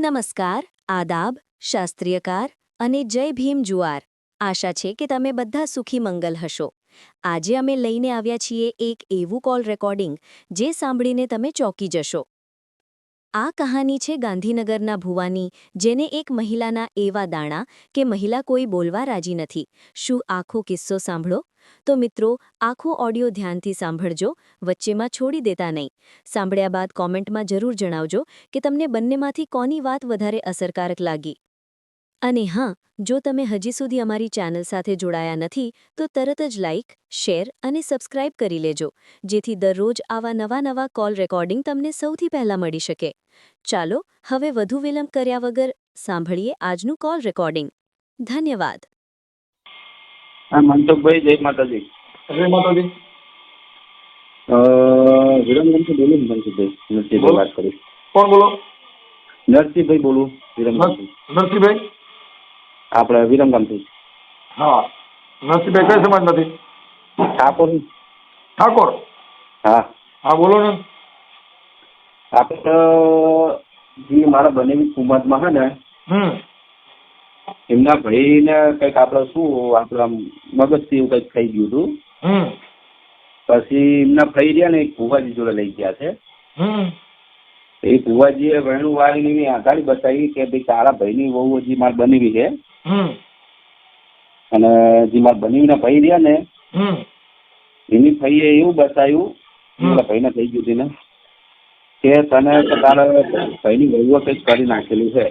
નમસ્કાર, આદાબ, શાસ્ત્રીયકાર અને જય ભીમ જુવાર. આશા છે કે તમે બધા સુખી મંગલ હશો. આજે અમે લઈને આવ્યા છીએ એક એવું કોલ રેકોર્ડિંગ જે સાંભળીને તમે ચોંકી જશો. આ કહાની છે ગાંધીનગરના ભુવાની, જેને એક મહિલાના એવા દાણા કે મહિલા કોઈ બોલવા રાજી નથી. શું આખો કિસ્સો સાંભળો? તો મિત્રો, આખો ઓડિયો ધ્યાનથી સાંભળજો, વચ્ચેમાં છોડી દેતા નહીં. સાંભળ્યા બાદ કોમેન્ટમાં જરૂર જણાવજો કે તમને બંનેમાંથી કોની વાત વધારે અસરકારક લાગી. અને હા, જો તમે હજી સુધી અમારી ચેનલ સાથે જોડાયા નથી તો તરત જ લાઇક, શેર અને સબસ્ક્રાઇબ કરી લેજો, જેથી દરરોજ આવા નવા કોલ રેકોર્ડિંગ તમને સૌથી પહેલા મળી શકે. ચાલો હવે વધુ વિલંબ કર્યા વગર સાંભળીએ આજનું કોલ રેકોર્ડિંગ. ધન્યવાદ. હા, મનસુખભાઈ, જય માતાજી. જય માતાજી. વિરમગામથી બોલું. મનસુખભાઈ, નરસિંહભાઈ વાત કરું. કોણ બોલો? નરસિંહભાઈ બોલું, વિરમગામથી. નરસિંહભાઈ? આપણે વિરમગામથી. હા, નરસિંહભાઈ કઈ સમાજમાંથી? ઠાકોર. ઠાકોર? હા હા, બોલો ને. આપણે જે મારા બનેવી કુમારમાં છે ને, એમના ભાઈને કંઈક આપણે શું આપણે મગજથી એવું કંઈક થઈ ગયું હતું. પછી એમના ભાઈ રહ્યા ને એક ભુવાજી જોડે લઈ ગયા છે. એ ભુવાજીએ વહેણું વાળીને એવી આઘાડી બતાવી કે ભાઈ તારા ભાઈની વહુ હજી મારે બનેવી છે, અને જે મારા બનેવીના ભાઈ રહ્યા ને એની ભાઈએ એવું બતાવ્યું, મારા ભાઈને થઈ ગયું હતું ને, કે તને તારા ભાઈની વહુએ કંઈક કરી નાખેલું છે.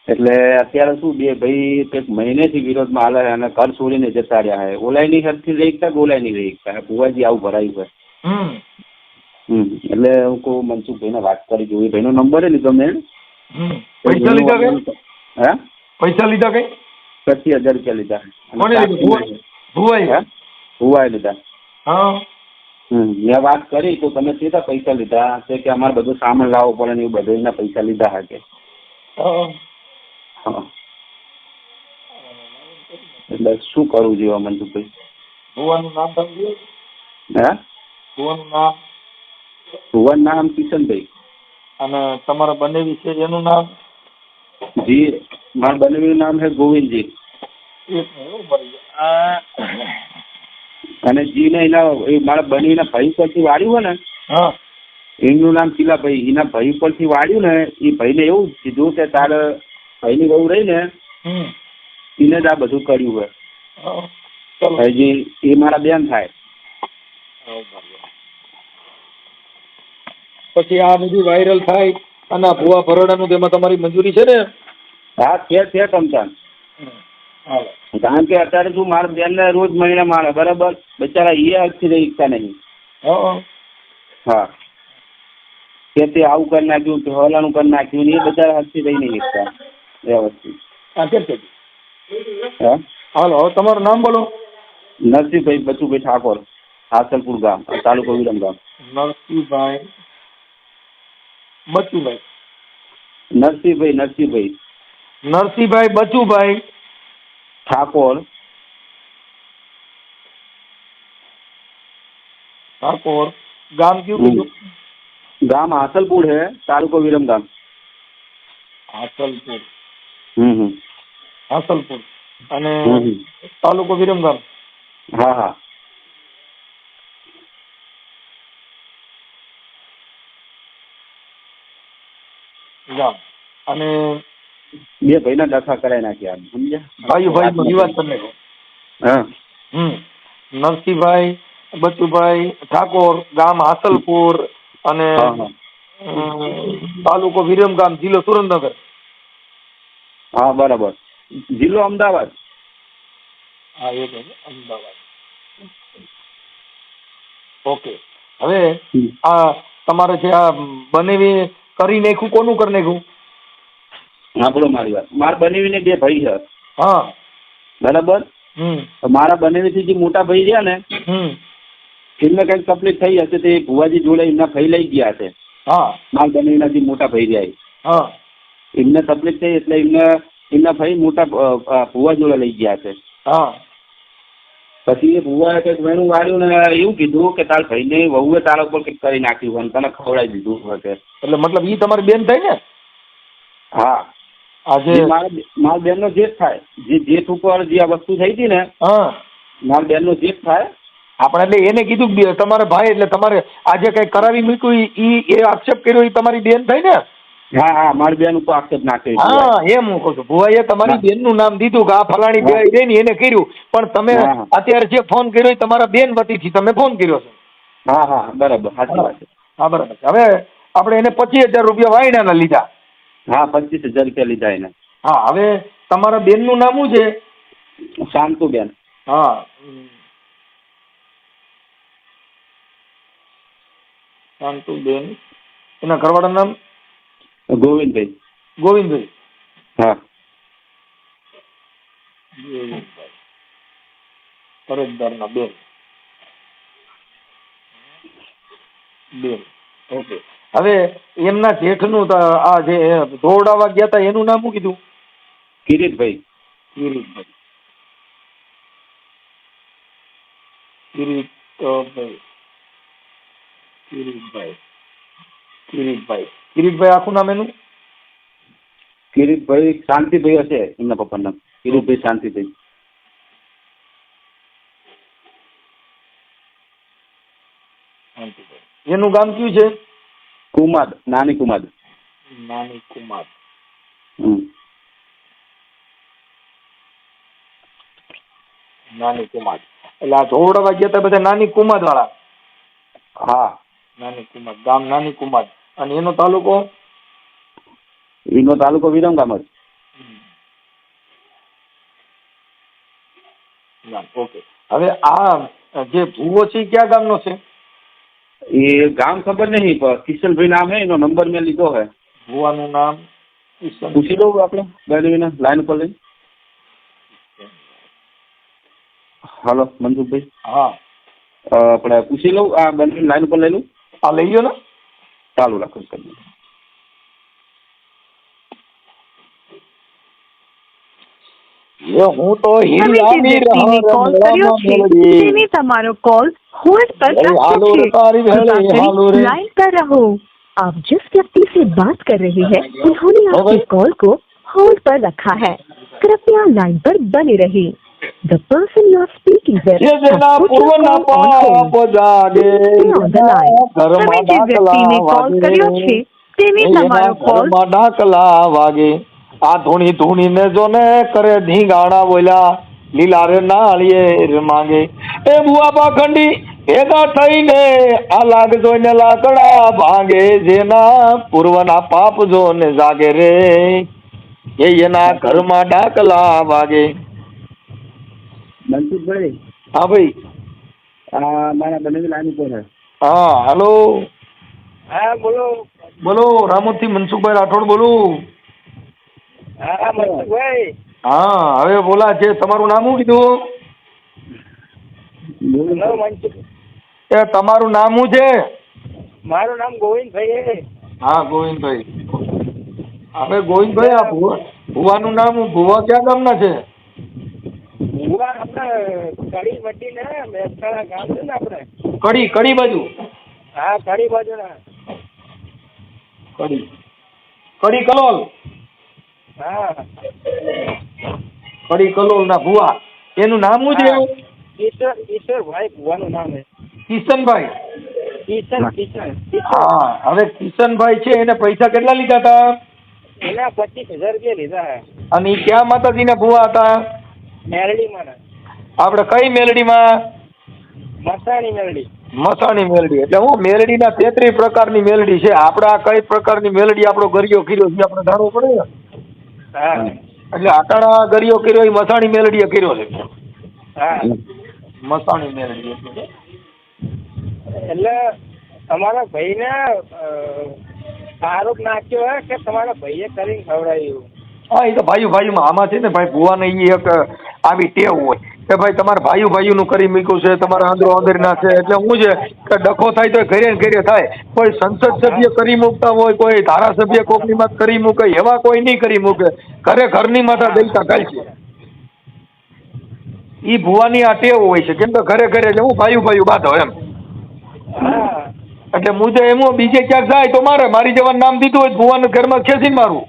એટલે અત્યારે શું બે ભાઈ કંઈક મહિનેથી વિરોધમાં હાલે અને ઘર છોડીને જતા રહ્યા છે. ઓલાયની હદથી રહી શકતા, ઓલાયની રહી શકતા. ભુવાજી આવું ભરાયું છે. એટલે હું કહું મનસુખભાઈને વાત કરી જોઉં. ભાઈનો નંબર લીધો મેં. પૈસા લીધા કઈ? હે? પૈસા લીધા કઈ? 25,000 રૂપિયા લીધા. ભુવાએ લીધા. મેં વાત કરી તો તમે સીધા પૈસા લીધા છે કે અમારે બધું સામાન લાવવો પડે ને એવું બધું એના પૈસા લીધા હા કે. એટલે શું કરવું જોઈએ મનસુખભાઈ? ભુવાનું નામ સમજ્યું? હે? ભુવાનું નામ? ભુવાનું નામ કિશનભાઈ. અને તમારા બનેવી છે એનું નામ? જી, મારા બનેવીનું નામ છે ગોવિંદજી. અને જી ને એના મારા બનેવીના ભાઈ પરથી વાળ્યું હોય ને, એમનું નામ ચીલાભાઈ. એના ભાઈ પરથી વાળ્યું ને, એ ભાઈને એવું કીધું કે તારે ભાઈની વહુ રહી ને એને જ આ બધું કર્યું હોય. હજી એ મારા બેન થાય. પછી આ બધું વાયરલ થાય અને ભુવા ભરોડાનું તેમાં તમારી મંજૂરી છે ને? હા, છે તમતાન. કારણ કે અત્યારે શું મારા બેન ને રોજ મહિને મારે બરાબર, બચારા એ હકથી રહી શકતા નહીં. હા, કે તે આવું કરી નાખ્યું, કે હલાનું કરી નાખ્યું, એ બધા હકથી રહી નહીં શકતા વ્યવસ્થિત. હાલો, તમારું નામ બોલો. નરસિંહભાઈ બચુભાઈ ઠાકોર, હાસલપુર ગામ, તાલુકો વિરમગામ. નરસિંહભાઈ બચુભાઈ. નરસિંહભાઈ બચુભાઈ ઠાકોર. ગામ કયું? ગામ હાસલપુર है, तालुको विरमगाम. હાસલપુર. हम्म. હાસલપુર અને તાલુકો વિરમગામ. હા હા. ગામ. અને બે ભાઈના ડખા કરાવી નાખ્યા, સમજ્યા? ભાઈ વિવાદ કરી નાખ્યો. હા. નરસિંહભાઈ બચુભાઈ ઠાકોર, ગામ હાસલપુર અને તાલુકો વિરમગામ, જિલ્લો સુરેન્દ્રનગર. હા, બરાબર. જિલ્લો અમદાવાદ. હા, એ છે અમદાવાદ. ઓકે. હવે આ તમારે જે આ બનેવી કરી નાખ્યું, કોનું કરી નાખ્યું? હા, બોલો મારી વાત. મારા બનેવીને બે ભાઈ છે. હા, બરાબર. મારા બનેવીથી જે મોટા ભાઈ રહ્યા ને, એમને કઈક તકલીફ થઈ હશે, તે ભુવાજી જોડે એમના ભાઈ લઈ ગયા છે. હા, મારા બનેવીના જે મોટા ભાઈ રહ્યા, એમને તકલીફ થઈ એટલે એમના ભાઈ મોટા ભુવા જોડે લઈ ગયા છે. પછી એ ભુવાએ કંઈક વેણું વાળ્યું ને એવું કીધું કે તારા ભાઈને વહુએ તારા ઉપર કંઈક કરી નાખ્યું હોય, તને ખવડાવી દીધું હોય. એટલે મતલબ એ તમારી બેન થાય ને? હા આજે મારા બેનનો જેઠ થાય, જે જેઠ ઉપર જે આ વસ્તુ થઈ હતી ને, હા મારા બેનનો જેઠ થાય. આપણે એટલે એને કીધું કે તમારા ભાઈ એટલે તમારે આજે કઈ કરાવી મૂક્યું એ આક્ષેપ કર્યો એ તમારી બેન થઈ ને? હા હા, મારી બેન ઉપર આક્ષેપ ના કરી. હા એમ હું કહું છું, ભુવાએ તમારી બેનનું નામ દીધું કે આ ફલાણી બેન એને કર્યું, પણ તમે અત્યારે જે ફોન કર્યો એ તમારા બેન વતીથી તમે ફોન કર્યો છે. હા હા, બરાબર, સાચી વાત છે. હા બરાબર. હવે આપણે એને 25,000 રૂપિયા વાયડાના લીધા. હા, 25,000 રૂપિયા લીધા એને. હા, હવે તમારા બેનનું નામ શું છે? શાંતુબેન. હા, શાંતુબેન. એના ઘરવાળાનું નામ? ગોવિંદભાઈ. ગોવિંદભાઈ. હા, ગોવિંદભાઈ અરજદારના બેન. બેન, ઓકે. હવે એમના જેઠનું આ જે ધોવડાવવા ગયા હતા એનું નામ શું કીધું? કિરીટભાઈ. કિરીટભાઈ. કિરીટભાઈ. કિરીટભાઈ. કિરીટભાઈ. કિરીટભાઈ આખું નામ એનું? કિરીટભાઈ શાંતિભાઈ હશે એમના પપ્પાનું નામ. કિરીટભાઈ શાંતિભાઈ. શાંતિભાઈ. એનું ગામ કયું છે? કુમાદ, નાની કુમાદ. નાની કુમાર. નાની કુમાર. એટલે આ ધોવડાવા ગયા હતા બધા નાની કુમાર વાળા? હા, નાની કુમાર. ગામ નાની કુમાર. અને એનો તાલુકો? એનો તાલુકો વિરમગામ જ. ઓકે. હવે આ જે ભૂવો છે એ ક્યાં ગામનો છે? એ ગામ ખબર નહીં, પણ કિશનભાઈ નામ હે, એનો નંબર મેં લીધો હે. ભુવાનું નામ પૂછી દઉં આપણે બેનવીને લાઈન ઉપર લઈ. હાલો મનસુખભાઈ. હા, આપણે પૂછી લઉં, આ બેનવીને લાઈન ઉપર લઈ લઉં. આ લઈ ગયો ને? ચાલુ રાખો. હું તો તમારો કોલ होल्ड पर लाइन पर रहो। आप जिस व्यक्ति से बात कर रहे हैं उन्होंने आपके कॉल को होल्ड पर रखा है, कृपया लाइन पर बने रहिए। The person you are speaking with has put your call on hold. Stay on the line. તમે જે વ્યક્તિને કોલ કર્યો છે તેને તમારો કોલ ડાકલા વાગે આ ધૂણી ધૂણી ને જો ને કરે ધીંગાણા બોલ્યા લીલા રે નાળિયેર માંગે એ બુઆ પાખંડી ભેગા થઈને આ લાગ જોઈને લાકડા ભાંગે જેના પૂર્વના પાપ જોને જાગે રે એના ઘરમાં ડાકલા વાગે. મનસુખભાઈ. હા ભાઈ. મારા બંને લાઈન ઉપર છે. હા હેલો. હા બોલો. બોલો, રામોદથી મનસુખભાઈ રાઠોડ બોલું. હા મનસુખભાઈ. હા, હવે બોલા છે. તમારું નામ શું કીધું? એ તમારું નામ શું છે? મારું નામ ગોવિંદભાઈ. હા ગોવિંદભાઈ. હવે ગોવિંદભાઈ આ ભુવાનું નામ ભુવા ક્યાં ગામના છે? ભુવા આપણે કડી વટી ને મહેસાણા ગામ છે ને આપણે. કડી બાજુ? હા, કડી બાજુ ના. કડી કલોલ. હા, કડી કલોલ ના ભુવા. એનું નામ શું છે? ઈશ્વરભાઈ ભુવાનું નામ છે. કિશનભાઈ. કિશન. હા, હવે કિશનભાઈ છે એને પૈસા કેટલા લીધા હતા? એના 25,000 રૂપિયા લીધા. અને એ ક્યાં માતાજીના ભુવા હતા? મેલડીમાં. આપણે કઈ મેલડીમાં? મસાણી મેલડી. મસાણી મેલડી. એટલે હું મેલડીના 33 પ્રકારની મેલડી છે. આપણે આ કઈ પ્રકારની મેલડી આપણો ગરિયો કર્યો છે આપણે જાણવું પડે ને. હા, એટલે આટાણા ગરિયો કર્યો એ મસાણી મેલડીએ કર્યો છે. હા, મસાણી મેલડી. એટલે તમારા ભાઈને આરોપ નાખ્યો હે કે તમારા ભાઈએ કરીને ખવડાવ્યું. હા, એ તો ભાઈમાં આમાં છે ને ભાઈ ભુવાને એ એક આવી ટેવ હોય કે ભાઈ તમારે ભાઈનું કરી મૂક્યું છે, તમારા અંદર ના છે. એટલે હું છે કે ડખો થાય તો ઘરે ને ઘરે થાય. કોઈ સંસદ સભ્ય કરી મૂકતા હોય, કોઈ ધારાસભ્ય કોકની વાત કરી મૂકે, એવા કોઈ નહીં કરી મૂકે. ઘરની માથા દઈતા કાલ છે. ઈ ભુવાની આ ટેવ હોય છે. કેમ કે ઘરે એટલે હું ભાઈ બાંધો એમ. એટલે મુજે એમ બીજે ક્યાંક જાય તો મારી જવાનું નામ દીધું હોય ભુવાના ઘરમાં ખેંચીને મારું.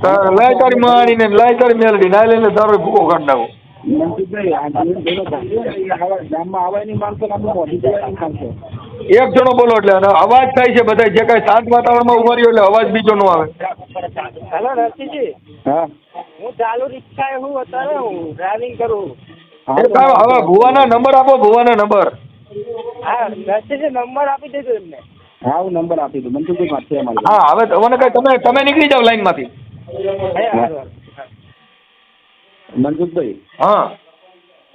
લાય તારી માણીને લાય તારી મેલડી ના લઈને તારો ભૂકો કાઢ નાખો. મનસુખભાઈ આ ભાઈનો ભાઈ છે ને, એ આવા ગામમાં આવા નહીં માંગતો ને આપણે મોઢું જોવા નહીં માંગતો. એક જણો બોલો એટલે અને અવાજ થાય છે બધા જે કાંઈ શાંત વાતાવરણમાં ઉભા રહ્યો એટલે અવાજ બીજો ન આવે. હેલો રસીજી, હા હું ચાલુ રિક્ષાએ હું અત્યારે હું ડ્રાઇવિંગ કરું. એ સાહેબ હવે ભુવાના નંબર આપો, ભુવાના નંબર. હા રસીજી નંબર આપી દેજો એમને. હા હું નંબર આપી દઉં. મનસુખભાઈ વાત છે અમારી. હા હવે મને કઈ તમે નીકળી જાઓ લાઈનમાંથી. મનસુખભાઈ હા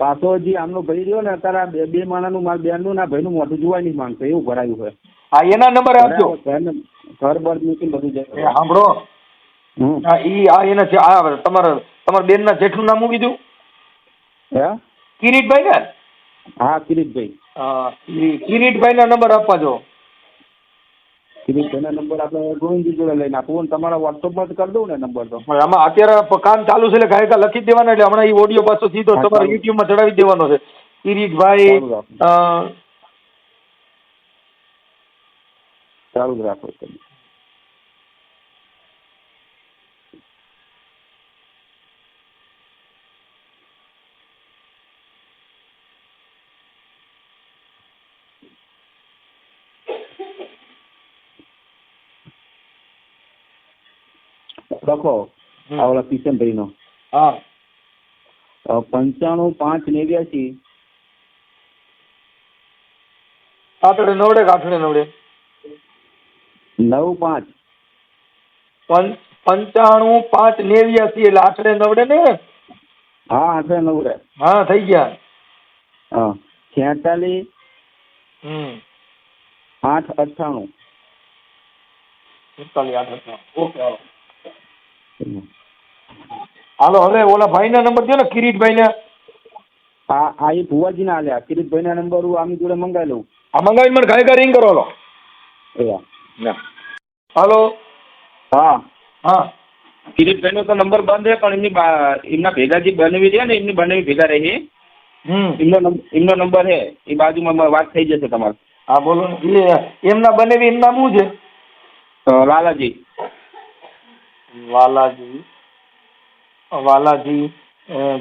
પાછો હજી આમનો ભાઈ રહ્યો ને અત્યારે આ બે માણાનું મારા બેનનું ના ભાઈનું મોઢું જોવા નહીં માંગતો એવું ભરાયું છે. હા એના નંબર આપજો. ઘર બર મૂકીને બધું એ જાય. સાંભળો હમ હા એના તમારા બેનના જેઠનું નામ શું કીધું? હે કિરીટભાઈ ને? હા કિરીટભાઈ. હા કિરીટભાઈના નંબર આપવા જો. કિરીટભાઈના નંબર આપણે ગોવિંદજી જોડે લઈને આપવું ને તમારા વોટ્સઅપમાં કરી દઉં ને નંબર તો. પણ આમાં અત્યારે કામ ચાલુ છે એટલે ગાયકા લખી જ દેવાના એટલે હમણાં એ ઓડિયો પાછો સીધો હા, તમારા ચાલુ. યુટ્યુબમાં ચડાવી દેવાનો છે. કિરીટભાઈ ચાલુ જ રાખો. લખો આ ઓલા કિશનભાઈ નો હા 95 589 આઠડે નવડે કે આઠડે નવડે 95 95 589 એટલે આઠડે નવડે ને? હા 8 હા થઈ ગયા. હા 46 હમ 898. 46 ઓકે હાલો હવે ઓલા ભાઈના નંબર દો ને કિરીટભાઈના. આ એ ભુવાજી ના આલ્યા. કિરીટભાઈ ના નંબર હું આમની જોડે મંગાવી લઉં. આ મંગાવીને મને ગાયકા રિંગ કરો. હાલો હા હા કિરીટભાઈ નો તો નંબર બંધ છે પણ એમના ભેગા જે બનેવી રહ્યા ને એમની બનેવી ભેગા રહી એમનો નંબર છે એ બાજુમાં વાત થઈ જશે તમારે. હા બોલો ને એમના બનેવી એમના શું છે? લાલાજી વાલાજી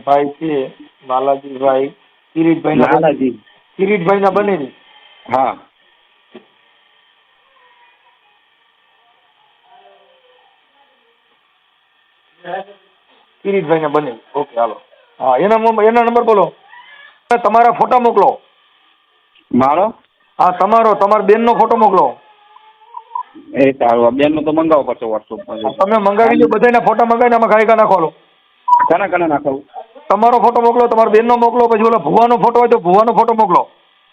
ભાઈ છે વાલાજી ભાઈ કિરીટભાઈ ના બનેવી. હા કિરીટભાઈ ના બનેવી ઓકે હાલો. હા એના નંબર બોલો. તમારા ફોટા મોકલો. મારો હા તમારા બેન નો ફોટો મોકલો. એ સારું. બેન નો તો મંગાવવો પડશે વોટ્સઅપમાં. તમે મંગાવી લો બધાના ફોટા મંગાવીને આમાં ગાયકા નાખો. કના નાખાવું? તમારો ફોટો મોકલો, તમારા બેન નો મોકલો, પછી ઓલા ભુવાનો ફોટો હોય તો ભુવાનો ફોટો મોકલો.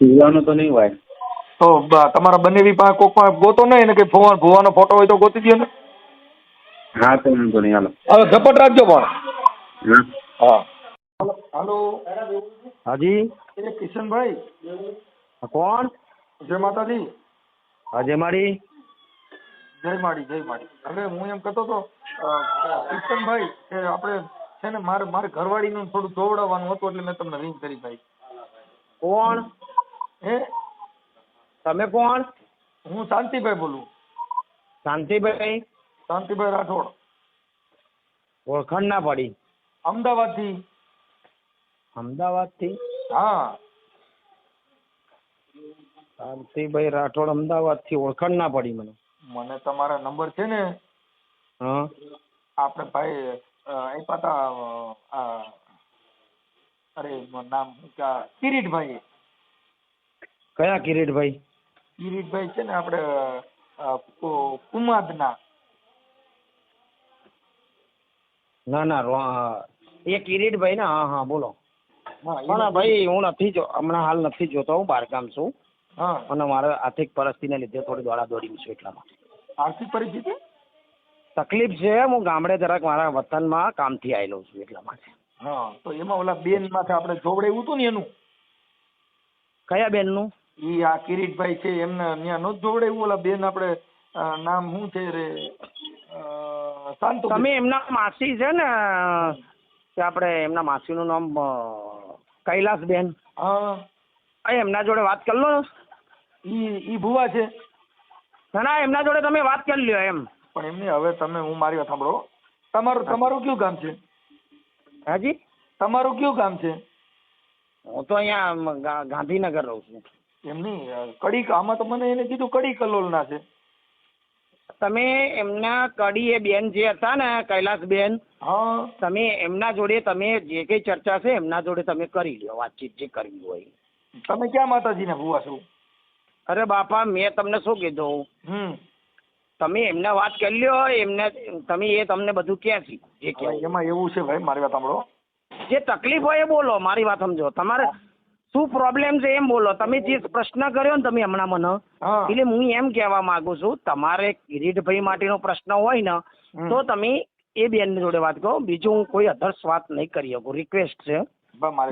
ભુવાનો તો નહીં હોય તો તમારા બંને પાસે કોક ગોતો નહીં ને કે ભુવાનો ફોટો હોય તો ગોતી દો ને. હા તો વાંધો નહીં હાલો. હવે ઝપટ રાખજો પણ. હા હાલો હાજી એ કિશનભાઈ કોણ? જય માતાજી. હાજે મારી જય માડી. હવે હું એમ કહેતો હતો કિશનભાઈ કે આપણે છે ને મારે ઘરવાળીનું થોડું જોવડાવવાનું હતું એટલે મેં તમને રિંગ કરી ભાઈ. કોણ? હે તમે કોણ? હું શાંતિભાઈ બોલું. શાંતિભાઈ રાઠોડ. ઓળખાણ ના પડી. અમદાવાદથી. અમદાવાદથી? હા શાંતિભાઈ રાઠોડ અમદાવાદથી. ઓળખાણ ના પડી મને. મને તમારા નંબર છે ને હા આપણે ભાઈ એ પાતા અરે નામ કિરીટભાઈ. કયા કિરીટભાઈ? કિરીટભાઈ છે ને આપણે કુમાદના. ના એ કિરીટભાઈ ને. હા બોલો. હા પણ ભાઈ હું હમણાં હાલ નથી જોતો. હું બહારગામ છું હા અને મારે આર્થિક પરિસ્થિતિને લીધે થોડી દોડાદોડી છું એટલા માટે. આર્થિક પરિસ્થિતિ તકલીફ છે. હું ગામડે જરાક મારા વતનમાં કામથી આવેલો છું એટલા માટે. હા તો એમાં ઓલા બેન માથે આપણે જોવડાવ્યું હતું ને એનું. કયા બેનનું? ઈ આ કિરીટભાઈ છે એમને ત્યાં નો જોવડાવ્યું ઓલા બેન આપણે નામ શું છે રે શાંતુ. તમે એમના માસી છે ને કે આપણે એમના માસીનું નામ કૈલાસબેન. હા એમના જોડે વાત કરી લો ને. ઈ ભુવા છે. ના એમના જોડે તમે વાત કરી લ્યો એમ. પણ એમને હવે તમે હું મારી વાત સાંભળો તમારું કયું ગામ છે? હાજી, તમારું કયું ગામ છે? હું તો અહીંયા ગાંધીનગર રહું છું. એમની કડી, આમાં તો મને એને કીધું કડી કલોલના છે. તમે એમના કડી એ બેન જે હતા ને કૈલાસબેન, હા, તમે એમના જોડે તમે જે કઈ ચર્ચા છે એમના જોડે તમે કરી લ્યો, વાતચીત જે કરવી હોય. તમે ક્યાં માતાજીના ભુવા છો? અરે બાપા, મેં તમને શું કીધું, હમ, તમે એમને વાત કરી લ્યો, એમને તમે એ તમને બધું ક્યાંથી જે કહેવાય. એમાં એવું છે ભાઈ, મારી વાત સાંભળો. જે તકલીફ હોય એ બોલો, મારી વાત સમજો. તમારે શું પ્રોબ્લેમ છે એમ બોલો. તમે જે પ્રશ્ન કર્યો ને તમે હમણાં મને, હા, એટલે હું એમ કહેવા માંગુ છું, તમારે કિરીટભાઈ માટેનો પ્રશ્ન હોય ને તો તમે એ બેન જોડે વાત કરો. બીજું હું કોઈ અધર્સ વાત નહીં કરી શકું, રિક્વેસ્ટ છે.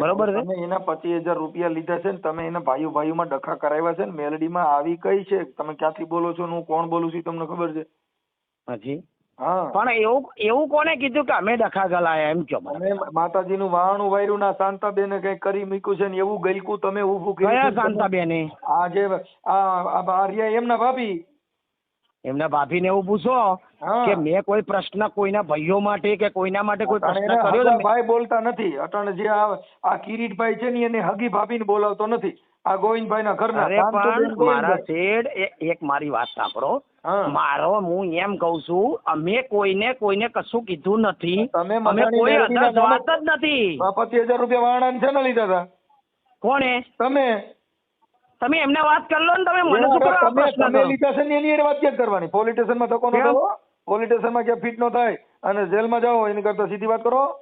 બરોબર છે. તમે એના 25,000 રૂપિયા લીધા છે ને તમે એના ભાઈઓમાં ડખા કરાવ્યા છે ને, મેલડીમાં આવી કઈ છે? તમે ક્યાંથી બોલો છો ને હું કોણ બોલું છું તમને ખબર છે? હાજી, હા, પણ એવું કોને કીધું કે અમે ડખા ગલાયા એમ કહો મને. તમે માતાજીનું વાહણું વાયરું ના શાંતાબેને કઈ કરી મૂક્યું છે ને એવું ગલકું તમે ઊભું કયા કર્યું છે. શાંતાબેને? આ જે આ રહ્યા એમના ભાભી, એમના ભાભીને એવું પૂછો હા, કે મેં કોઈ પ્રશ્ન કોઈના ભાઈઓ માટે કે કોઈના માટે કોઈ અટાણે પ્રશ્ન એના કર્યો હગા છે? ભાઈ બોલતા નથી. અટાણે જે આ કિરીટભાઈ છે ને એને હગી ભાભીને બોલાવતો નથી. આ ગોવિંદભાઈના ઘરના અરે શાંતુબેન પણ મારા ગોવિંદભાઈ. શેઠ, એક મારી વાત સાંભળો. હા, મારો હું એમ કઉ છું, અમે કોઈને કશું કીધું નથી. તમે અમે મસાણી કોઈ મેલડીના અધર્સ નામે વાત જ નથી. 25,000 રૂપિયા વાણાને છે ને લીધા હતા કોણે? તમે? તમે એમને વાત કરી લો ને. તમે મને શું કરવા તમે પ્રશ્ન તમે કરો? લીધા છે ને એની હારે વાત ક્યાં કરવાની? પોલીસ સ્ટેશનમાં ધક્કો ન કેમ? થવો, પોલીસ સ્ટેશનમાં ક્યાં ફિટ ન થાય અને જેલમાં જાઓ એની કરતા સીધી વાત કરો.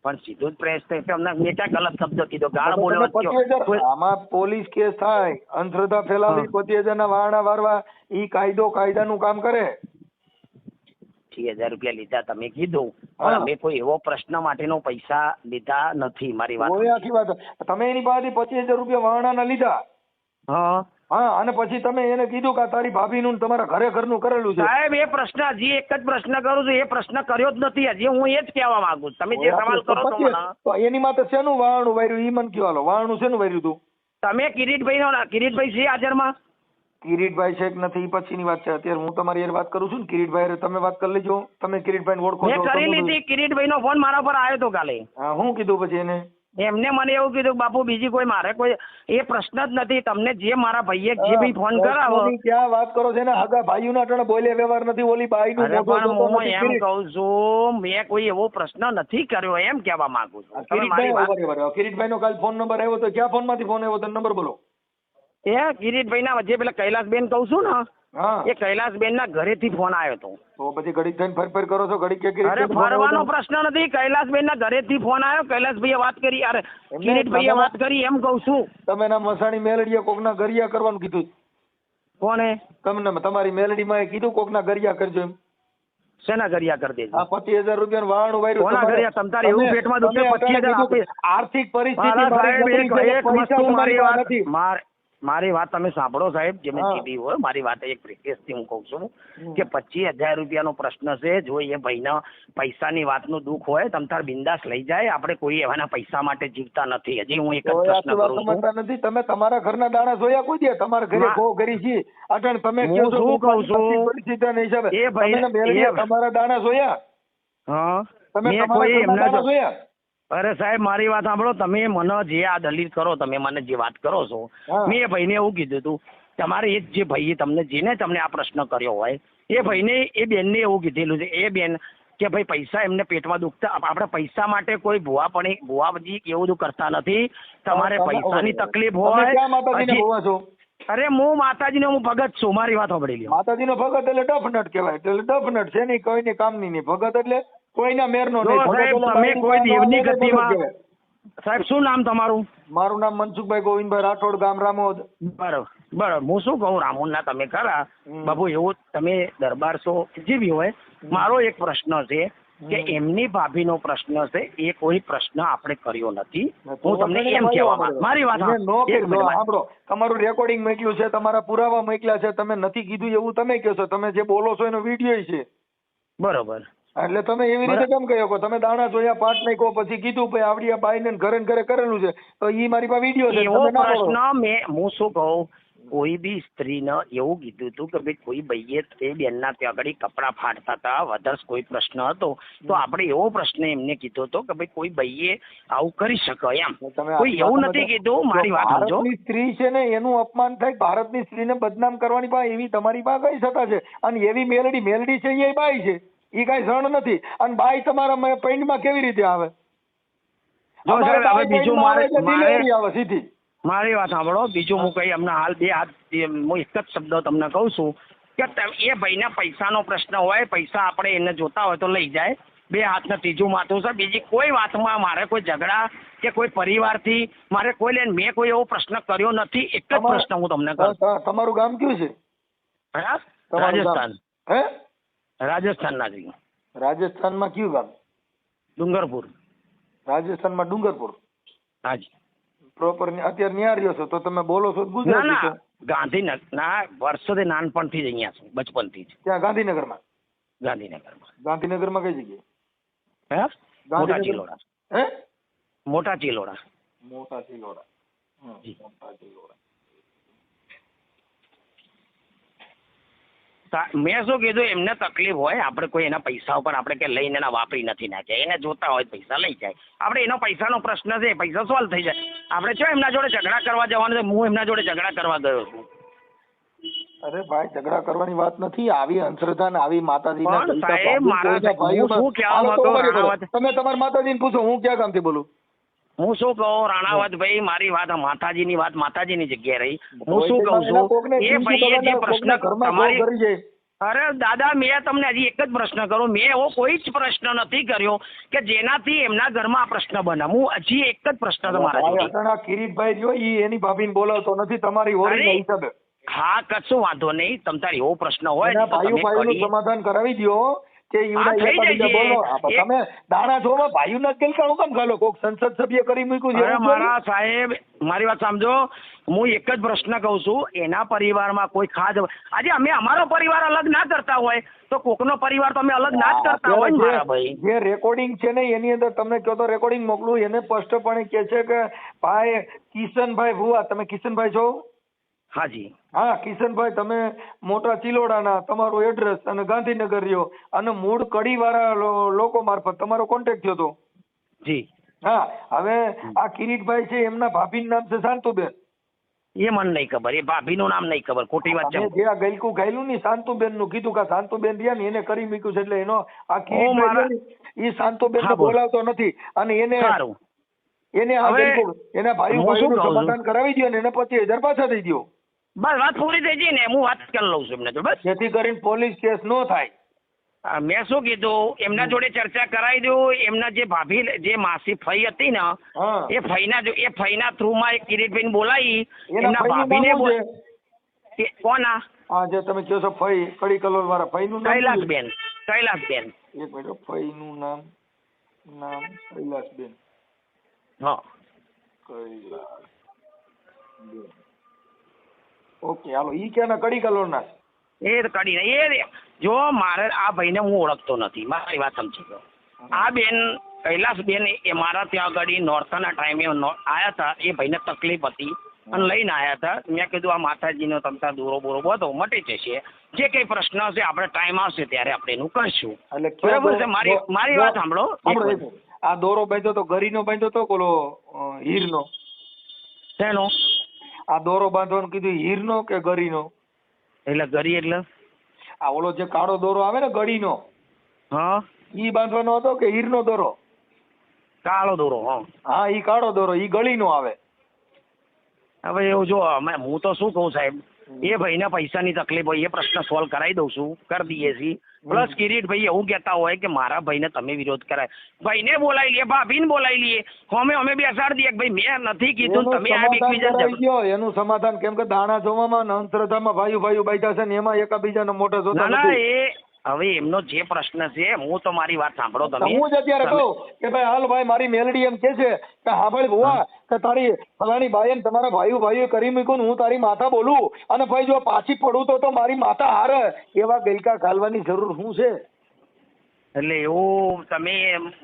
પણ સીધું જ પ્રેસ થાય છે. અમને મેં ક્યાં ગલત શબ્દ કીધો? ગાળ તમે બોલ્યો 25,000 આમાં પોલીસ કેસ થાય, અંધશ્રદ્ધા ફેલાવી, 25,000 ના વારણા વારવા, ઈ કાયદાનું કામ કરે. 30,000 રૂપિયા લીધા તમે કીધું, હા. પણ અમે કોઈ એવો પ્રશ્ન માટેનો પૈસા લીધા નથી. મારી વાત કોઈ આખી વાત. તમે એની પાસેથી 25,000 રૂપિયા વારણાના લીધા. હા હા, અને પછી તમે એને કીધું કે આ તારી ભાભીનું ને તમારા ઘરનું કરેલું છે. સાહેબ, એ પ્રશ્ન હજી એક જ પ્રશ્ન કરું છું. એ પ્રશ્ન કર્યો જ નથી હજી. હું એ જ કહેવા માંગુ છું. તમે જે સવાલ કરો છો મને, તો એની માથે શેનું વારણું વાર્યું ઈ મને કયો હાલો. વારણું શેનું વાર્યું તું? તમે કિરીટભાઈ છે હાજરમાં? કિરીટભાઈ છે કે નથી ઈ પછીની વાત છે. અત્યારે હું તમારી હારે વાત કરું છું ને. કિરીટભાઈ હારે તમે વાત કરી લેજો. તમે કિરીટભાઈને ઓળખો મેં છો? કરી લીધી. કિરીટભાઈનો ફોન મારા પર આવ્યો હતો કાલે. હા, હું કીધું પછી એને? એમને મને એવું કીધું, બાપુ બીજી કોઈ મારે કોઈ એ પ્રશ્ન જ નથી. તમને જે મારા ભાઈએ જે બી ફોન કરાવો. પ્રશ્નોની ક્યાં વાત કરો છો ને? હગા ભાઈઓના અટાણે બોલે વ્યવહાર નથી. ઓલી બાઈનું અરે મોઢું પણ જોતો હું નથી. એમ કઉ છું, મેં કોઈ એવો પ્રશ્ન નથી કર્યો એમ કહેવા માંગુ છું. તમે મારી વાત કિરીટભાઈનો કાલ ફોન નંબર આવ્યો તો ક્યાં ફોનમાંથી ફોન આવ્યો તો નંબર બોલો. એ કિરીટભાઈના જે પેલા કૈલાસબેન કહું છું ને, હા, એ કૈલાસબેનના ઘરેથી ફોન આવ્યો હતો. તો પછી ઘડીક થઈને ફર કરો છો. ઘડીક કે અરે કિરીટભાઈ ફોન આવ્યો ફરવાનો તો? પ્રશ્ન નથી. કૈલાસબેનના ઘરેથી ફોન આવ્યો. કૈલાસભાઈએ વાત કરી. અરે એમને કિરીટભાઈએ તમારા- વાત કરી એમ કહું છું. તમે ના મસાણી મેલડીએ કોકના ગરિયા કરવાનું કીધું. કોને? તમને તમારી મેલડીમાં એ કીધું કોકના ગરિયા કરજો એમ. શેના ઘરિયા કરી દેજો? આ 25,000 રૂપિયાનું વારણું વાર્યું. કોના તમારે- ઘરિયા? તમતારે એવું તમે- પેટમાં દુખે તમે 25,000 અટાણે કીધું આપી. આર્થિક પરિસ્થિતિ મારા મારી સાહેબ નબળી છે, એક પૈસા વસ્તુ મારી તમારી પાસે વાત નથી. મારી વાત તમે સાંભળો સાહેબ, જે મેં હા. કીધી હોય મારી વાત એક રિક્વેસ્ટથી હું કહું છું કે 25,000 રૂપિયાનો પ્રશ્ન છે. જો એ ભાઈને પૈસાની વાતનું દુઃખ હોય તમ તાર બિંદાસ લઈ જાય. આપણે કોઈ એવાના પૈસા માટે જીવતા નથી. હજી હું એક જ કોઈ પ્રશ્ન આખી વાત કરું છું. સમજતા નથી. તમે તમારા ઘરના દાણા જોયા કોઈ દે? તમારા ઘરે ના. બહુ ઘરી છે અટાણે તમે હું કહો છો શું કહું છું? આર્થિક પરિસ્થિતિના હિસાબે એ ભાઈ- તમે મેલડીએ એ- તમારા દાણા જોયા? હા, તમે મેં તમારા કોઈ ઘરના એમના દાણા જોયા? અરે સાહેબ, મારી વાત સાંભળો. તમે મને જે આ દલીલ કરો, તમે મને જે વાત કરો છો, હા. મેં એ ભાઈને એવું કીધું હતું, તમારે એ જ જે ભાઈએ તમને આ પ્રશ્ન કર્યો હોય એ ભાઈને એ બેનને એવું કીધેલું છે. એ બેન કે ભાઈ પૈસા એમને પેટમાં દુખતા, આપણે પૈસા માટે કોઈ ભુવાજી એવું બધું કરતા નથી. તમારે પૈસાની તકલીફ તમે હોય. ક્યાં માતાજીને હજી- ભોવા છો? અરે હું માતાજીનો હું ભગત છું. મારી વાત સાંભળી લ્યો. માતાજીનો ભગત એટલે ડફનટ કહેવાય. એટલે ડફનટ છે નહીં, કોઈની કામની નહીં. ભગત એટલે કોઈના મેરનો જો નહીં. ભગત સાહેબ, એટલે તમે બાઈની કોઈ કામનો દેવની એટલે ભગત ગતિમાં કહેવાય. સાહેબ, શું નામ તમારું? મારું નામ મનસુખભાઈ ગોવિંદભાઈ રાઠોડ, ગામ રામોદ. બરાબર. હું શું કહું, રામુલના તમે ખરા હમ. બાબુ, એવું તમે દરબાર છો જે બી હોય. મારો એક પ્રશ્ન છે કે એમની ભાભીનો પ્રશ્ન છે. એ કોઈ પ્રશ્ન આપણે કર્યો નથી. હું તમને એમ કહેવા માંગુ. મારી વાત એને નો એક કહેજો. મિનિટ. સાંભળો, તમારું રેકોર્ડિંગ મોકલ્યું છે, તમારા પુરાવા મોકલ્યા છે. તમે નથી કીધું એવું તમે કહો છો. તમે જે બોલો છો એનો વિડીયો છે. બરોબર. એટલે તમે એવી રીતે કેમ કહો છો? તમે દાણા જોયા, પાટ નહીં કહો, પછી કીધું ભાઈ આવડી આ બાઈને ઘરે ને ઘરે કરેલું છે, તો ઈ મારી પાસે વિડીયો છે. એવો તમે ના બોલો. પ્રશ્ન હું શું કહું, કોઈ બી સ્ત્રીને એવું કીધું હતું કે ભાઈ કોઈ ભાઈએ એ બેનના ત્યાં આગળ કપડાં ફાડતા હતા, વધર્સ કોઈ પ્રશ્ન હતો તો આપણે એવો પ્રશ્ન એમને કીધો હતો કે ભાઈ કોઈ ભાઈએ આવું કરી શકે એમ. કોઈ એવું નથી કીધું. મારી વાત સમજો. ભારતની સ્ત્રી છે ને એનું અપમાન થાય, ભારતની સ્ત્રીને બદનામ કરવાની પાસે એવી તમારી પાસે કઈ સત્તા છે? અને એવી મેલડી છે એ બાઈ છે, એ કઈ સણ નથી. અને બાઈ તમારા પેન્ટમાં કેવી રીતે આવે? જો સાહેબ, હવે બીજું ડિલિવરી આવે સીધી. મારી વાત સાંભળો. બીજું હું કઈ હમણાં હાલ બે હાથ હું એક જ શબ્દ તમને કહું છું કે એ ભાઈને પૈસાનો પ્રશ્ન હોય, પૈસા આપણે એને જોતા હોય તો લઈ જાય, બે હાથને ત્રીજું માથું છે. બીજી કોઈ વાતમાં મારે કોઈ ઝઘડા કે કોઈ પરિવારથી મારે કોઈ લઈને મેં કોઈ એવો પ્રશ્ન કર્યો નથી. એક જ પ્રશ્ન હું તમને કહું. તમારું ગામ કયું છે? હા, રાજસ્થાન. હે, રાજસ્થાનના જ. રાજસ્થાનમાં કયું ગામ? ડુંગરપુર. રાજસ્થાનમાં ડુંગરપુર. હાજી. પ્રોપર અત્યારે ન્યા રહ્યો છો તો તમે બોલો છો ના ગુજરાતી ના, છો? ગાંધીનગર ના, વર્ષોથી નાનપણથી જ અહીંયા છું, બચપનથી જ. ત્યાં ગાંધીનગરમાં? ગાંધીનગરમાં. ગાંધીનગરમાં કઈ જગ્યાએ? હે, મોટા ગાંધીનગર? ચિલોડા. હે, મોટા ચિલોડા. મોટા ચિલોડા. જી. મોટા ચિલોડા. મેં શું કીધું, એમને તકલીફ હોય, આપણે કોઈ એના પૈસા ઉપર આપણે કે લઈને એના વાપરી નથી નાખ્યા, એને જોતા હોય પૈસા લઈ જાય. આપણે એનો પૈસાનો પ્રશ્ન છે, પૈસા સોલ્વ થઈ જાય. આપણે જો એમના જોડે ઝઘડા કરવા જવાનું છે, હું એમના જોડે ઝઘડા કરવા ગયો છું. અરે ભાઈ, ઝઘડા કરવાની વાત નથી. આવી અંધશ્રદ્ધા ને આવી માતાજીના પણ સાહેબ, મારા હું શું કહેવા માંગુ, રાણાવત, તમે તમારા માતાજીને પૂછો, હું ક્યાં ગામથી બોલું? હું શું કહું રાણાવત ભાઈ, મારી વાત માતાજીની વાત માતાજીની જગ્યાએ રહી. હું શું કહું છું, એ ભાઈએ જે પ્રશ્ન તમારી, અરે દાદા, મેં તમને હજી એક જ પ્રશ્ન કરું. મેં એવો કોઈ જ પ્રશ્ન નથી કર્યો કે જેનાથી એમના ઘરમાં આ પ્રશ્ન બને. હું હજી એક જ પ્રશ્ન તમારા જોડે. કિરીટભાઈ જો એની ભાભીને બોલાવતો નથી તમારી હોરીના હિસાબે. હા, કશું વાંધો નહીં. તમારે એવો પ્રશ્ન હોય એના ભાઈનું સમાધાન કરાવી દો કે તમે દાણા જોવા ભાઈઓના ગેલકાણું કેમ ખાલો? કોક સંસદ સભ્ય કરી મૂક્યું છે. મારા સાહેબ, મારી વાત સમજો. હું એક જ પ્રશ્ન કહું છું, એના પરિવારમાં કોઈ ખાદ, આજે અમે અમારો પરિવાર અલગ ના કરતા હોય તો કોકનો પરિવાર તો અમે અલગ ના જ કરતા હોય મારા ભાઈ. જે રેકોર્ડિંગ છે ને એની અંદર તમને કહો તો રેકોર્ડિંગ મોકલું, એને સ્પષ્ટપણે કહે છે કે ભાઈ કિશનભાઈ ભુવા, તમે કિશનભાઈ છો? હાજી. હા, કિશનભાઈ, તમે મોટા ચિલોડાના, તમારું એડ્રેસ અને ગાંધીનગર રહ્યો અને મૂળ કડીવાળા લોકો મારફત તમારો કોન્ટેક્ટ થયો હતો. જી. હા, હવે આ કિરીટભાઈ છે, એમના ભાભીનું નામ છે શાંતુબેન. એ મને નહીં ખબર, એ ભાભીનું નામ નહીં ખબર. ખોટી વાત છે. જે આ ગલકું ગાયલું ની શાંતુબેન નું કીધું કે શાંતુબેન રહ્યા ને એને કરી મૂક્યું છે, એટલે એનો આ કિરીટભાઈ એ શાંતુબેન ને બોલાવતો નથી. અને એને આ ગલકું એના ભાઈનું સમાધાન કરાવી દો ને એને 25,000 પાછા દઈ દો. બસ વાત પૂરી થઈ ગઈ ને, હું વાત કરી લઉં છું એમને. બસ જેથી કરીને પોલીસ કેસ ન થાય. મેં શું કીધું, એમના જોડે ચર્ચા કરાવી દઉં. એમના જે ભાભી, જે માસી ફઈ હતી ને, એ ફઈના થ્રુ માં એક કિરીટભાઈ બોલાવી એમના ભાભીને. કોના? હા, જે તમે કહો છો ફઈ, કડી કલોલ વાળા ફઈનું નામ? કૈલાસબેન. કૈલાસબેન. એક મિનિટ, ફઈનું નામ કૈલાસબેન. હા, કૈલાસબેન. ઓકે, હાલો. ઈ ક્યાંના? કડી કલોલ ના? એ કડી ને, એ જો મારે આ ભાઈને હું ઓળખતો નથી, મારી વાત સમજી ગયો. આ બેન કૈલાસબેન એ મારા ત્યાં આગળ નોરતાના ટાઈમે આયા હતા. એ ભાઈને તકલીફ હતી અને લઈને આયા હતા. મેં કીધું આ માતાજીનો તમતા દોરો બોરો બધો મટી જશે, જે કઈ પ્રશ્ન હશે આપણે ટાઈમ આવશે ત્યારે આપણે એનું કરશું. બરાબર છે? મારી વાત સાંભળો. આ દોરો બાંધ્યો તો ગરીનો બાંધ્યો તો કોલો હીરનો? શેનો? આ દોરો બાંધવાનું કીધું હીરનો કે ગરીનો? એટલે ગરી એટલે આ ઓલો જે કાળો દોરો આવે ને ગડીનો, હા, ઈ બાંધવાનો હતો કે હીરનો દોરો? કાળો દોરો. હા, ઈ કાળો દોરો, ઈ ગળીનો આવે. હવે એવું જો, હું તો શું કહું સાહેબ, એ ભાઈને પૈસાની તકલીફ હોય, એ પ્રશ્ન સોલ્વ કરાવી દઉં છું, કરી દઈએ છીએ. પ્લસ કિરીટભાઈ એવું કહેતા હોય કે મારા ભાઈને તમે વિરોધ કરાય, ભાઈને બોલાવી લઈએ, ભાભીને બોલાવી લઈએ, અમે બેસાડી દઈએ. ભાઈ મેં નથી કીધું, તમે આ એકબીજા એનું સમાધાન. કેમ કે દાણા જોવામાં અંધશ્રદ્ધામાં ભાઈઓ બાઈધા છે ને એમાં એકાબીજાનો મોટો જોતા નથી. એ હવે એમનો જે પ્રશ્ન છે, હું તો મારી વાત સાંભળો તમે. હું જ અત્યારે કહું કે ભાઈ હાલ ભાઈ મારી મેલડી એમ કે છે કે હા ભાઈ ભુવા કે તારી ફલાણી બાઈ ને તમારા ભાઈઓ કરી મૂક્યું, હું તારી માતા બોલું અને ભાઈ જો પાછી પડું તો મારી માતા હારે, એવા ગલકા ઘાલવાની જરૂર શું છે? એટલે એવું તમે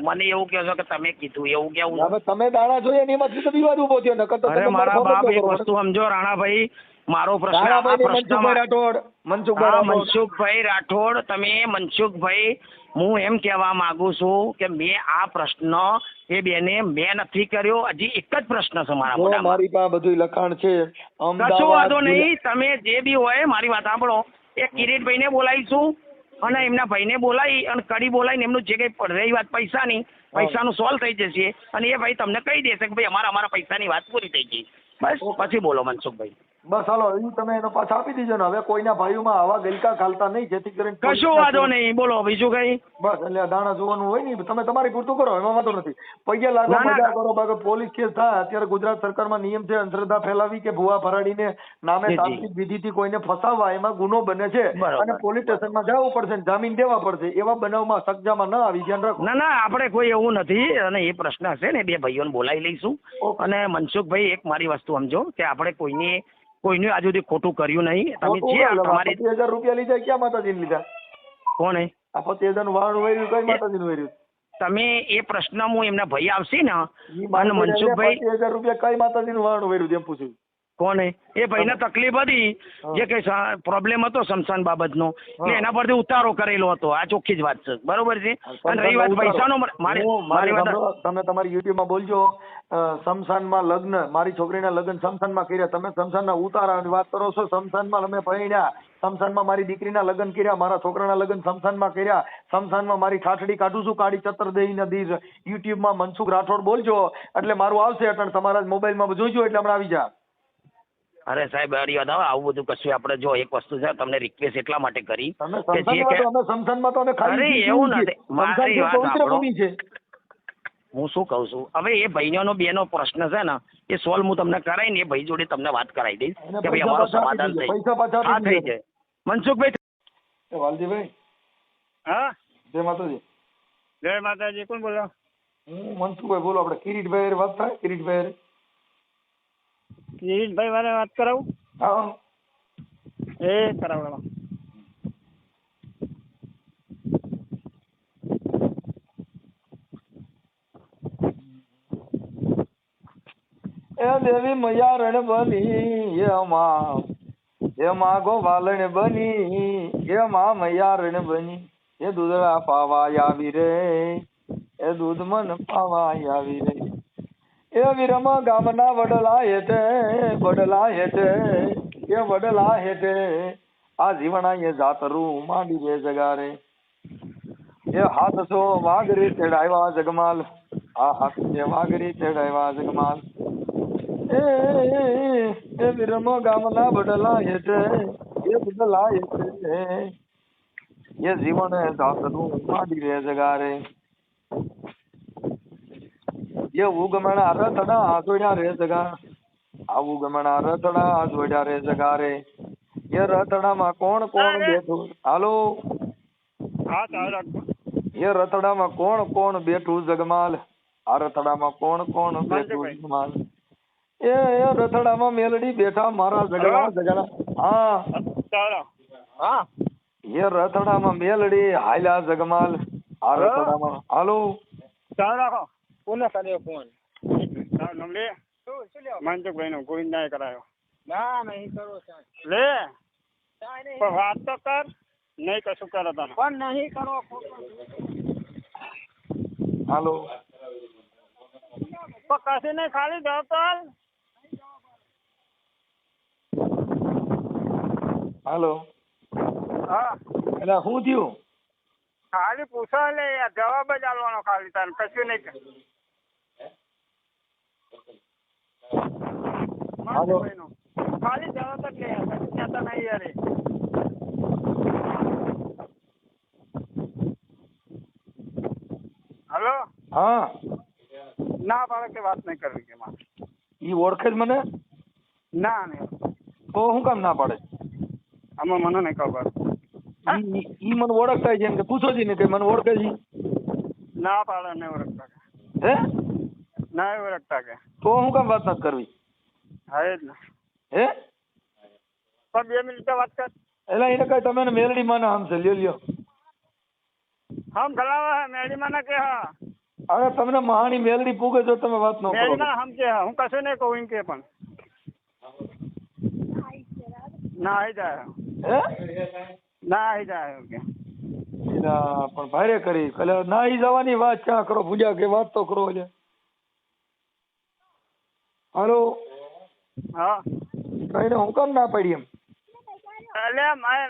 મને એવું કહો છો કે તમે કીધું એવું કેવું? હવે તમે દાણા જોઈએ ને એમાંથી તો વિવાદ ઉભો થયો. અરે મારા બાપ, એક વસ્તુ સમજો રાણાભાઈ, મારો પ્રશ્ન આ રાણાભાઈ મનસુખભાઈ પ્રશ્નમાં રાઠોડ મનસુખભાઈ હા, રાઠોડ મનસુખભાઈ રાઠોડ, તમે મનસુખભાઈ, હું એમ કહેવા માંગુ છું કે મેં આ પ્રશ્ન એ બેને મેં નથી કર્યો. હજી એક જ પ્રશ્ન છે મારા જો મોઢામાં. મારી પાસે બધું લખાણ છે. કશો વાંધો નહીં, તમે જે બી હોય મારી વાત સાંભળો. એ કિરીટભાઈને બોલાવીશું અને એમના ભાઈને બોલાવી અને કડી બોલાવીને એમનું જે કંઈ રહી વાત પૈસાનું સોલ્વ થઈ જશે અને એ ભાઈ તમને કહી દેશે કે ભાઈ અમારા પૈસાની વાત પૂરી થઈ ગઈ. બસ પછી બોલો મનસુખભાઈ. બસ હાલો એ તમે એનો પાછા આપી દીજો ને. હવે કોઈના ભાઈઓમાં આવા ગલકા ખાલતા નહીં, જેથી કરીને કશો વાંધો નહીં, બોલો બીજું કઈ. બસ એટલે આ દાણા જોવાનું હોય ને, તમે તમારી પૂરતું કરો, એમાં વાંધો નથી. પૈયા લાગો ના, ના. મજા કરો, બાકી પોલીસ કેસ થાય. અત્યારે ગુજરાત સરકારમાં નિયમ છે અંધશ્રદ્ધા ફેલાવી કે ભુવા ભરાડીને નામે જી, જી. તાંત્રિક વિધિથી કોઈને ફસાવવા, એમાં ગુનો બને છે બરાબર. અને પોલીસ સ્ટેશનમાં જવું પડશે ને જામીન દેવા પડશે. એવા બનાવમાં સકજામાં ન આવી, ધ્યાન રાખો. ના આપણે કોઈ એવું નથી અને એ પ્રશ્ન હશે ને બે ભાઈઓને બોલાવી લઈશું. ઓકે. અને મનસુખભાઈ એક મારી વસ્તુ સમજો કે આપણે કોઈનું આજ સુધી ખોટું કર્યું નહીં. તમે ખોટું જે બોલો, તમારી 25,000 રૂપિયા લીધા ક્યાં માતાજીને લીધા? કોણે આ 25,000 નું વાળું વર્યું કઈ માતાજીનું વર્યું? તમે એ પ્રશ્ન હું એમના ભાઈ આવશે ને ઈ અને મારી મનસુખભાઈ 25,000 રૂપિયા કઈ માતાજીનું વાળું વર્યું એમ પૂછ્યું. કોને એ ભાઈને તકલીફ હતી જે કઈ પ્રોબ્લેમ હતો સ્મશાન બાબતનો એટલે એના પરથી ઉતારો કરેલો હતો. આ ચોખ્ખી જ વાત છે, બરોબર છે. અને રહી વાત પૈસાનો, મારી વાત સાંભળો, તમે તમારી યુટ્યુબ માં બોલજો શમશાનમાં લગ્ન, મારી છોકરીના લગ્ન શમશાનમાં કર્યા. તમે શમશાનના ઉતારાની વાત કરો છો. શમશાનમાં અમે પરણ્યા, શમશાનમાં મારી દીકરીના લગ્ન કર્યા, મારા છોકરાના લગ્ન શમશાનમાં કર્યા, શમશાનમાં મારી ઠાઠડી કાઢું છું, કાળી ચતરદેહી નદી. યુટ્યુબમાં મનસુખ રાઠોડ બોલજો એટલે મારું આવશે. એટલે તમારા મોબાઈલમાં જોઈજો એટલે હમણાં આવી જા. અરે સાહેબ અરે દાદા આવું બધું કશું આપણે જો એક વસ્તુ છે તમને રિક્વેસ્ટ એટલા માટે કરી તમે કે જે કે શમશાનમાં તો અમે ખાલી અરે એવું નથી. મારી વાત પવિત્ર સાંભળો. ભૂમિ છે. હું શું કહું છું, હવે એ ભાઈનો બેનો પ્રશ્ન છે ને એ સોલ્વ હું તમને કરાવીને એ ભાઈ જોડે તમને વાત કરાવી દઈશ એને કે ભાઈ પૈસા અમારું પાછા સમાધાન આપી થઈ દીધો, પૈસા પાછા હા આપી થઈ દીધો. જાય. મનસુખભાઈ વાલજીભાઈ, હા જય માતાજી. જય માતાજી. કોણ બોલો? હું મનસુખભાઈ બોલો. આપણે કિરીટભાઈ હારે વાત થાય. કિરીટભાઈ હારે. કિરીટભાઈ વારે વાત કરાવું? હા એ કરાવવા. એ દેવી મૈયા રણ બની એ માં ગોવાલણ બની એ માં મૈયા રણ બની એ દૂધળા પાવા આવી રે એ દૂધ મન પાવા આવી રે એ વિરમ ગામના વડલા હેઠે એ વડલા હેઠે આ જીવણા એ જાતરું માંડી રે જગારે એ હાથસો વાઘરી ચડાવ્યા જગમાલ આ હાથ વાઘરી ચડાવ્યા જગમાલ એ વિરમ ગામના બડલા હેઠે એ બડલા હેઠે એ જીવન જાતનું માંડી રે જગારે એ ઉગમણા રથડા જોડ્યા રે જગા આ ઉગમણા રથડા જોડ્યા રે જગારે એ રથડામાં કોણ કોણ બેઠું? હાલો એ રથડામાં કોણ કોણ બેઠું જગમાલ? આ રથડામાં કોણ કોણ બેઠું જગમાલ? એ રથડામાં મેલડી બેઠા મારા જગડા જગડા. હા એ રથડામાં મેલડી હાલ્યા જગમાલ. આ રથડામાં હાલો ચાલ રાખો. કોને કર્યો ફોન? મનસુખભાઈ નો ગોવિંદાએ કરાયો. ના નહીં કરો લે પણ વાત તો કર. નહીં કશું કરો તને પણ નહીં કરો. હાલો પણ કશું નહીં, ખાલી દો તો. હાલો હા એટલે શું થયું? ખાલી પૂછો લે જવાબ જ આલવાનો ખાલી તારે કશું નહીં. હાલો ખાલી જવાબ જ લે કશું કહેતા નહીં યાર. હલો હા ના પાડે કે વાત નહીં કરવી કે મારે. ઈ ઓળખે જ મને? ના નહીં તો શું કામ ના પાડે? આમાં મને નહીં ખબર. ઈ મને ઓળખતા છે એમ કે પૂછો જી ને કે મને ઓળખે છે? ના પાડે નહીં ઓળખતા કે. હે ના ઓળખતા કે. તો શું કામ વાત નથી કરવી? હા એ જ ને. હે પણ 2 મિનિટ વાત કર. એટલે એને કઈ તમે મેલડી માને આમ છે લ્યો. હમ ખલાવા મેડી મને કે હા હવે તમને મહાની મેલડી પૂગે જો તમે વાત ન કરો. મેડી મને હમ કે હું કશું નહીં કહું એમ કે પણ ના આવી જાય હે ના આવી જાય કે એલા પણ ભારે કરી કલે ના ઈ જવાની વાત ક્યાં કરો પૂજા કે વાત તો કરો એટલે હાલો હા કઈને હું કામ ના પડી એમ એટલે મારે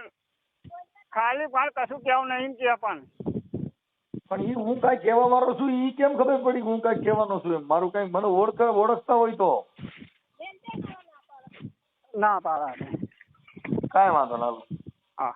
ખાલી પણ કશું કેવું નહીં કે પણ ઈ હું કાંઈ કહેવા વાળો છું ઈ કેમ ખબર પડી કે હું કાંઈક કહેવાનો છું એમ મારું કાંઈક મને ઓળખતા હોય તો ના પાડે કાંઈ વાંધો ના હા